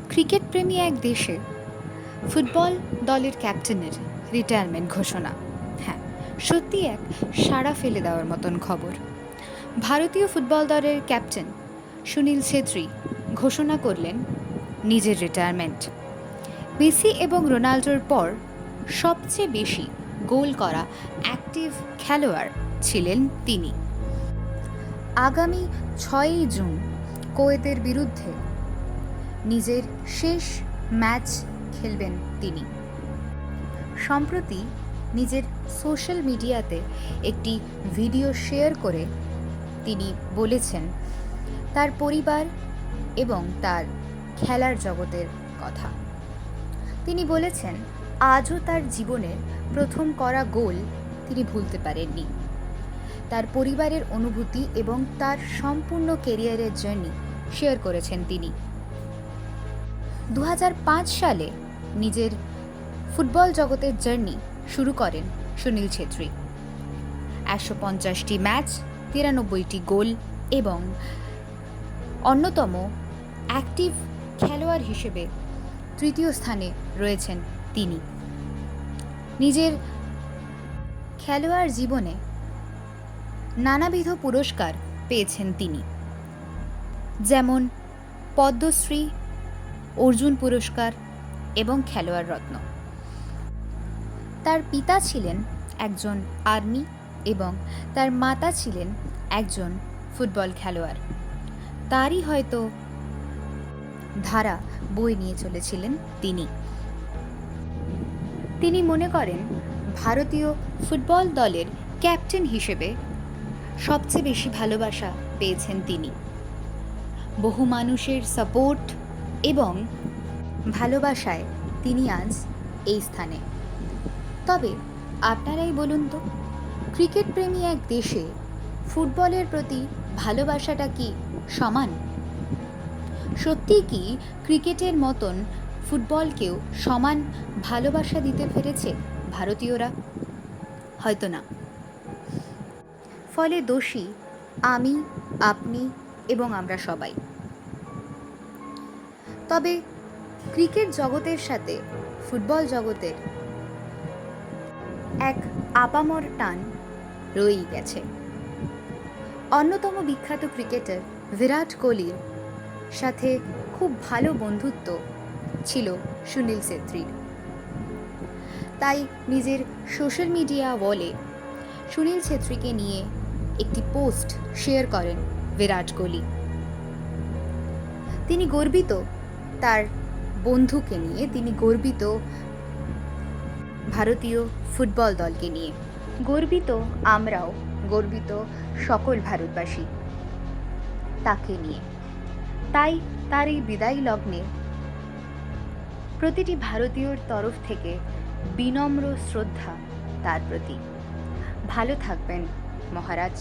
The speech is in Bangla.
ক্রিকেট প্রেমী এক দেশে ফুটবল দলের ক্যাপ্টেনের রিটায়ারমেন্ট ঘোষণা। হ্যাঁ, সত্যি এক সাড়া ফেলে দেওয়ার মতন খবর। ভারতীয় ফুটবল দলের ক্যাপ্টেন সুনীল ছেত্রী ঘোষণা করলেন নিজের রিটায়ারমেন্ট। মেসি এবং রোনাল্ডোর পর সবচেয়ে বেশি গোল করা অ্যাক্টিভ খেলোয়াড় ছিলেন তিনি। আগামী 6ই জুন কুয়েতের বিরুদ্ধে নিজের শেষ ম্যাচ খেলবেন তিনি। সম্প্রতি নিজের সোশ্যাল মিডিয়াতে একটি ভিডিও শেয়ার করে তিনি বলেছেন তার পরিবার এবং তার খেলার জগতের কথা। তিনি বলেছেন আজও তার জীবনের প্রথম করা গোল তিনি ভুলতে পারেননি। তার পরিবারের অনুভূতি এবং তার সম্পূর্ণ কেরিয়ারের জার্নি শেয়ার করেছেন তিনি। 2005 সালে নিজের ফুটবল জগতের জার্নি শুরু করেন সুনীল ছেত্রী। 150টি ম্যাচ, 93টি গোল এবং অন্যতম অ্যাক্টিভ খেলোয়াড় হিসেবে তৃতীয় স্থানে রয়েছেন তিনি। নিজের খেলোয়াড় জীবনে নানাবিধ পুরস্কার পেয়েছেন তিনি, যেমন পদ্মশ্রী, অর্জুন পুরস্কার এবং খেলোয়াড় রত্ন। তার পিতা ছিলেন একজন আর্মি এবং তার মাতা ছিলেন একজন ফুটবল খেলোয়াড়। তারই হয়তো ধারা বয়ে নিয়ে চলেছিলেন তিনি। তিনি মনে করেন ভারতীয় ফুটবল দলের ক্যাপ্টেন হিসেবে সবচেয়ে বেশি ভালোবাসা পেয়েছেন তিনি। বহু মানুষের সাপোর্ট এবং ভালোবাসায় তিনি আজ এই স্থানে। তবে আপনারাই বলুন তো, ক্রিকেট প্রেমী এক দেশে ফুটবলের প্রতি ভালোবাসাটা কি সমান? সত্যিই কি ক্রিকেটের মতন ফুটবলকেও সমান ভালোবাসা দিতে পেরেছে ভারতীয়রা? হয়তো না। ফলে দোষী আমি, আপনি এবং আমরা সবাই। তবে ক্রিকেট জগতের সাথে ফুটবল জগতের এক আপামর টান রয়েই গেছে। অন্যতম বিখ্যাত ক্রিকেটার বিরাট কোহলির সাথে খুব ভালো বন্ধুত্ব ছিল সুনীল ছেত্রীর। তাই নিজের সোশ্যাল মিডিয়া ওয়ালে সুনীল ছেত্রীকে নিয়ে একটি পোস্ট শেয়ার করেন বিরাট কোহলি। তিনি গর্বিত তার বন্ধুকে নিয়ে, তিনি গর্বিত ভারতীয় ফুটবল দলকে নিয়ে, গর্বিত আমরাও, গর্বিত সকল ভারতবাসী তাকে নিয়ে। তাই তার এই বিদায় লগ্নে প্রতিটি ভারতীয়র তরফ থেকে বিনম্র শ্রদ্ধা তার প্রতি। ভালো থাকবেন মহারাজ।